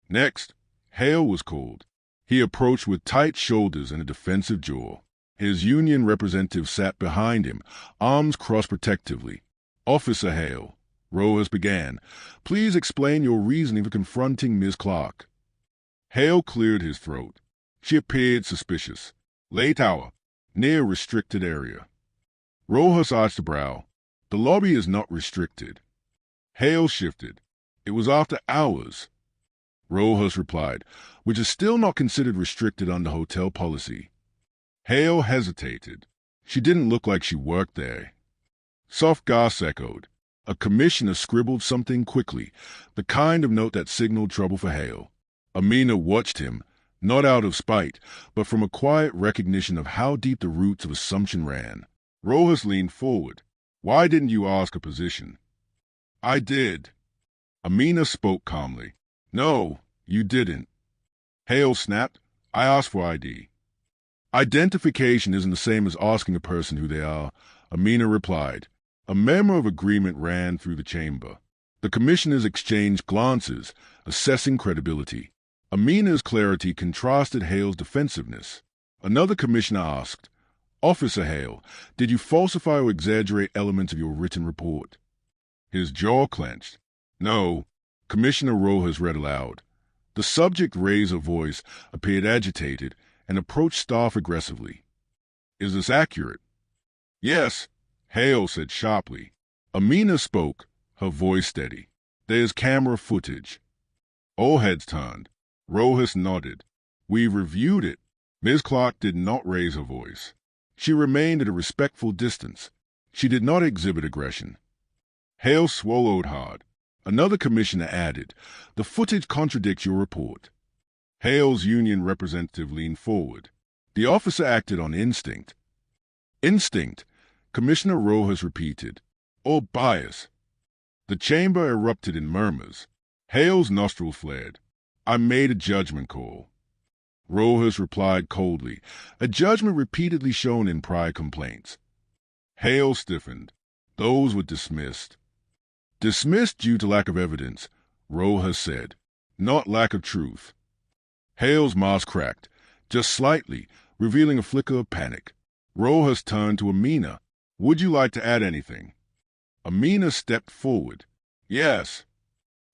Next, Hale was called. He approached with tight shoulders and a defensive jaw. His union representative sat behind him, arms crossed protectively. Officer Hale, Rojas began, please explain your reasoning for confronting Ms. Clark. Hale cleared his throat. She appeared suspicious. Late hour, near restricted area. Rojas arched a brow. The lobby is not restricted. Hale shifted. It was after hours. Rojas replied, which is still not considered restricted under hotel policy. Hale hesitated. She didn't look like she worked there. Soft gasps echoed. A commissioner scribbled something quickly, the kind of note that signaled trouble for Hale. Amina watched him, not out of spite, but from a quiet recognition of how deep the roots of assumption ran. Rojas leaned forward. Why didn't you ask a position? I did. Amina spoke calmly. No, you didn't. Hale snapped. I asked for ID. Identification isn't the same as asking a person who they are, Amina replied. A murmur of agreement ran through the chamber. The commissioners exchanged glances, assessing credibility. Amina's clarity contrasted Hale's defensiveness. Another commissioner asked, Officer Hale, did you falsify or exaggerate elements of your written report? His jaw clenched. No. Commissioner Rojas read aloud. The subject raised her voice, appeared agitated, and approached staff aggressively. Is this accurate? Yes, Hale said sharply. Amina spoke, her voice steady. There's camera footage. All heads turned. Rojas nodded. We've reviewed it. Ms. Clark did not raise her voice. She remained at a respectful distance. She did not exhibit aggression. Hale swallowed hard. Another commissioner added, the footage contradicts your report. Hale's union representative leaned forward. The officer acted on instinct. Instinct, Commissioner Rojas repeated, or bias. The chamber erupted in murmurs. Hale's nostrils flared. I made a judgment call. Rojas replied coldly, a judgment repeatedly shown in prior complaints. Hale stiffened. Those were dismissed. Dismissed due to lack of evidence, Rojas said, not lack of truth. Hale's mask cracked, just slightly, revealing a flicker of panic. Rojas turned to Amina. Would you like to add anything? Amina stepped forward. Yes.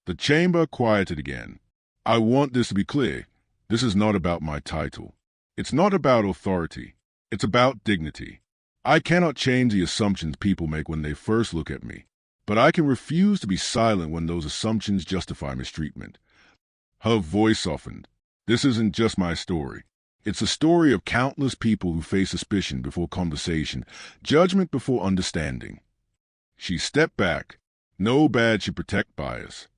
The chamber quieted again. I want this to be clear. This is not about my title. It's not about authority. It's about dignity. I cannot change the assumptions people make when they first look at me, but I can refuse to be silent when those assumptions justify mistreatment. Her voice softened. This isn't just my story. It's a story of countless people who face suspicion before conversation, judgment before understanding. She stepped back. No badge should protect bias.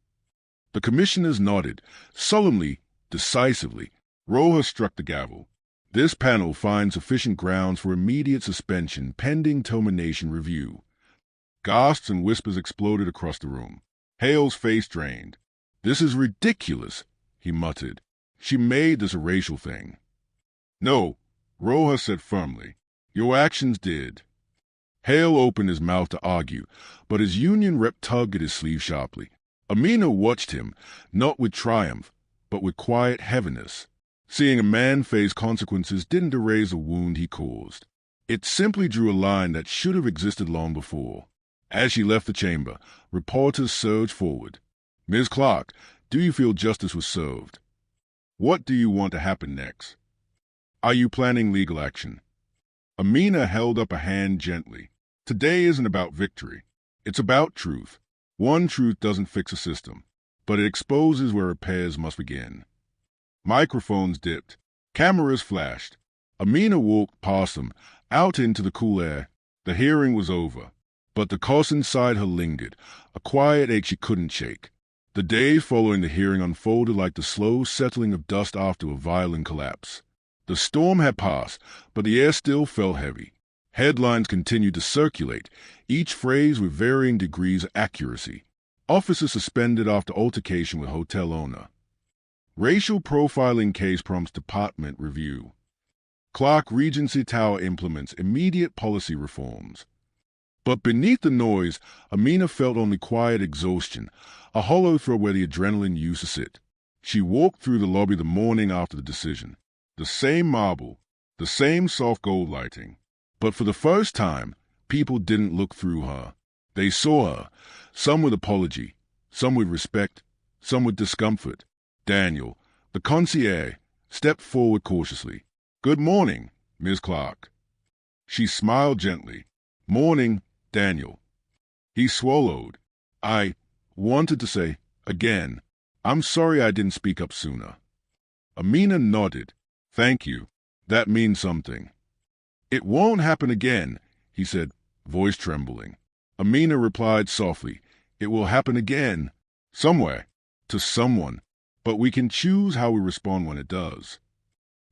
The commissioners nodded, solemnly, decisively. Rojas struck the gavel. This panel finds sufficient grounds for immediate suspension pending termination review. Gasps and whispers exploded across the room. Hale's face drained. This is ridiculous, he muttered. She made this a racial thing. No, Rojas said firmly. Your actions did. Hale opened his mouth to argue, but his union rep tugged at his sleeve sharply. Amina watched him, not with triumph, but with quiet heaviness. Seeing a man face consequences didn't erase the wound he caused. It simply drew a line that should have existed long before. As she left the chamber, reporters surged forward. Ms. Clark, do you feel justice was served? What do you want to happen next? Are you planning legal action? Amina held up a hand gently. Today isn't about victory. It's about truth. One truth doesn't fix a system, but it exposes where repairs must begin. Microphones dipped. Cameras flashed. Amina walked past them, out into the cool air. The hearing was over, but the cough inside her lingered, a quiet ache she couldn't shake. The days following the hearing unfolded like the slow settling of dust after a violent collapse. The storm had passed, but the air still felt heavy. Headlines continued to circulate, each phrase with varying degrees of accuracy. Officer suspended after altercation with hotel owner. Racial profiling case prompts department review. Clark Regency Tower implements immediate policy reforms. But beneath the noise, Amina felt only quiet exhaustion, a hollow throat where the adrenaline used to sit. She walked through the lobby the morning after the decision. The same marble, the same soft gold lighting. But for the first time, people didn't look through her. They saw her, some with apology, some with respect, some with discomfort. Daniel, the concierge, stepped forward cautiously. "Good morning, Ms. Clark." She smiled gently. "Morning, Daniel." He swallowed. "I wanted to say, again, I'm sorry I didn't speak up sooner." Amina nodded. "Thank you. That means something." "It won't happen again," he said, voice trembling. Amina replied softly, "It will happen again. Somewhere. To someone. But we can choose how we respond when it does."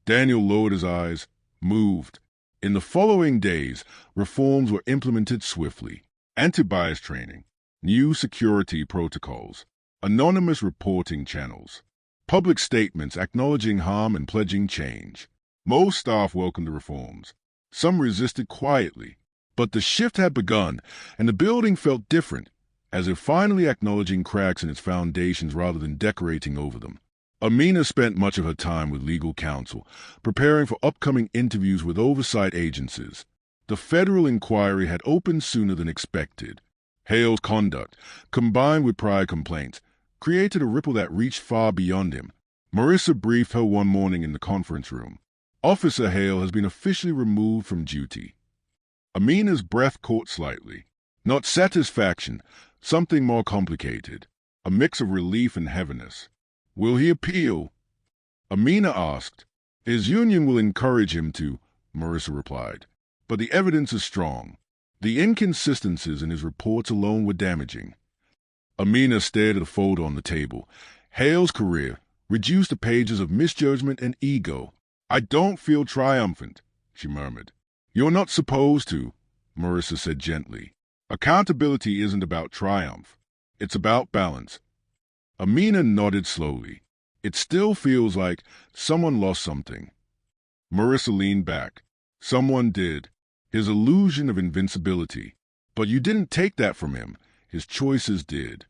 Daniel lowered his eyes, moved. In the following days, reforms were implemented swiftly. Anti-bias training, new security protocols, anonymous reporting channels, public statements acknowledging harm and pledging change. Most staff welcomed the reforms. Some resisted quietly. But the shift had begun, and the building felt different, as if finally acknowledging cracks in its foundations rather than decorating over them. Amina spent much of her time with legal counsel, preparing for upcoming interviews with oversight agencies. The federal inquiry had opened sooner than expected. Hale's conduct, combined with prior complaints, created a ripple that reached far beyond him. Marissa briefed her one morning in the conference room. "Officer Hale has been officially removed from duty." Amina's breath caught slightly. Not satisfaction, something more complicated. A mix of relief and heaviness. "Will he appeal?" Amina asked. "His union will encourage him to," Marissa replied. "But the evidence is strong. The inconsistencies in his reports alone were damaging." Amina stared at the folder on the table. Hale's career, reduced to pages of misjudgment and ego. "I don't feel triumphant," she murmured. "You're not supposed to," Marissa said gently. "Accountability isn't about triumph. It's about balance." Amina nodded slowly. "It still feels like someone lost something." Marissa leaned back. "Someone did. His illusion of invincibility. But you didn't take that from him. His choices did."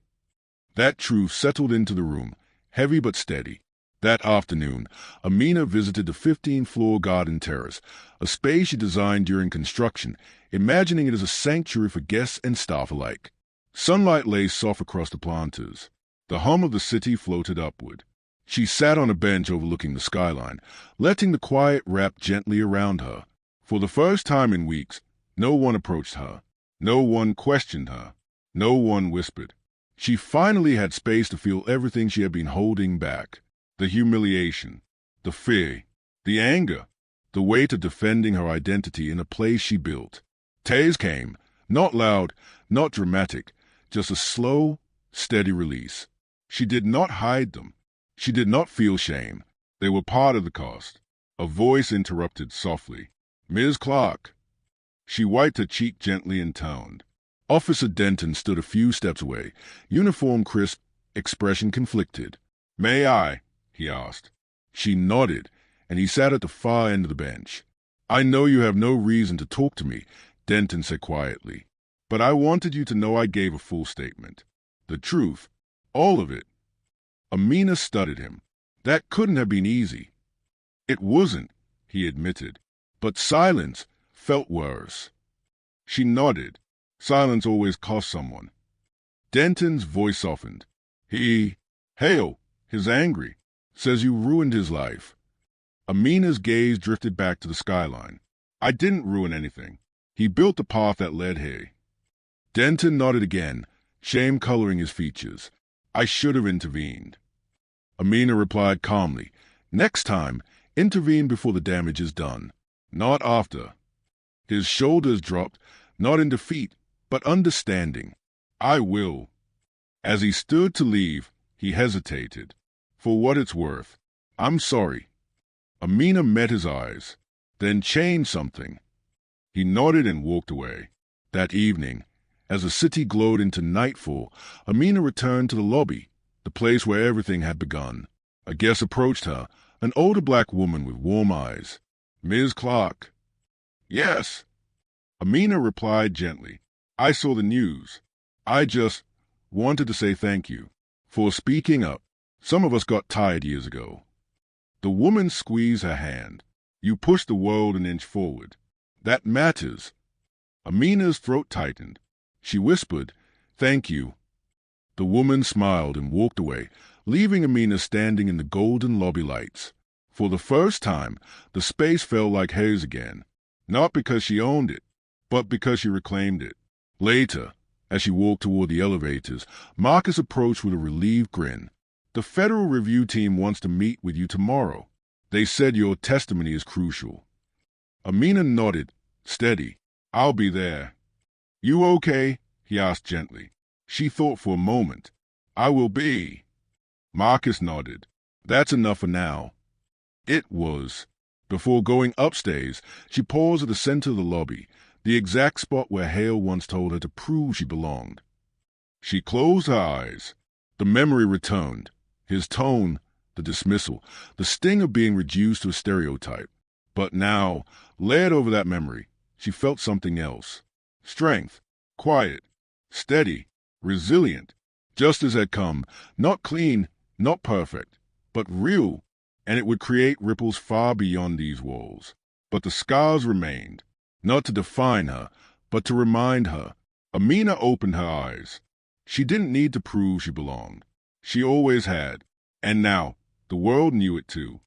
That truth settled into the room, heavy but steady. That afternoon, Amina visited the 15th-floor garden terrace, a space she designed during construction, imagining it as a sanctuary for guests and staff alike. Sunlight lay soft across the planters. The hum of the city floated upward. She sat on a bench overlooking the skyline, letting the quiet wrap gently around her. For the first time in weeks, no one approached her. No one questioned her. No one whispered. She finally had space to feel everything she had been holding back. The humiliation, the fear, the anger, the weight of defending her identity in a place she built. Tears came, not loud, not dramatic, just a slow, steady release. She did not hide them. She did not feel shame. They were part of the cost. A voice interrupted softly. "Ms. Clark." She wiped her cheek gently and toned. Officer Denton stood a few steps away, uniform crisp, expression conflicted. "May I?" he asked. She nodded, and he sat at the far end of the bench. "I know you have no reason to talk to me," Denton said quietly. "But I wanted you to know I gave a full statement. The truth. All of it." Amina studied him. That couldn't have been easy. "It wasn't," he admitted. "But silence felt worse." She nodded. Silence always cost someone. Denton's voice softened. Hale, he's angry. Says you ruined his life." Amina's gaze drifted back to the skyline. I didn't ruin anything. He built the path that led here. Denton nodded again, shame coloring his features. I should have intervened. Amina replied calmly, next time, intervene before the damage is done, not after. His shoulders dropped, not in defeat, but understanding. I will. As he stood to leave, he hesitated. For what it's worth, I'm sorry. Amina met his eyes, then changed something. He nodded and walked away. That evening, as the city glowed into nightfall, Amina returned to the lobby, the place where everything had begun. A guest approached her, an older black woman with warm eyes. Ms. Clark. Yes. Amina replied gently. I saw the news. I just wanted to say thank you for speaking up. Some of us got tired years ago. The woman squeezed her hand. You pushed the world an inch forward. That matters. Amina's throat tightened. She whispered, thank you. The woman smiled and walked away, leaving Amina standing in the golden lobby lights. For the first time, the space felt like hers again. Not because she owned it, but because she reclaimed it. Later, as she walked toward the elevators, Marcus approached with a relieved grin. The Federal Review team wants to meet with you tomorrow. They said your testimony is crucial. Amina nodded, steady. I'll be there. You okay? He asked gently. She thought for a moment. I will be. Marcus nodded. That's enough for now. It was. Before going upstairs, she paused at the center of the lobby, the exact spot where Hale once told her to prove she belonged. She closed her eyes. The memory returned. His tone, the dismissal, the sting of being reduced to a stereotype. But now, layered over that memory, she felt something else. Strength, quiet, steady, resilient, just as had come, not clean, not perfect, but real, and it would create ripples far beyond these walls. But the scars remained, not to define her, but to remind her. Amina opened her eyes. She didn't need to prove she belonged. She always had, and now the world knew it too.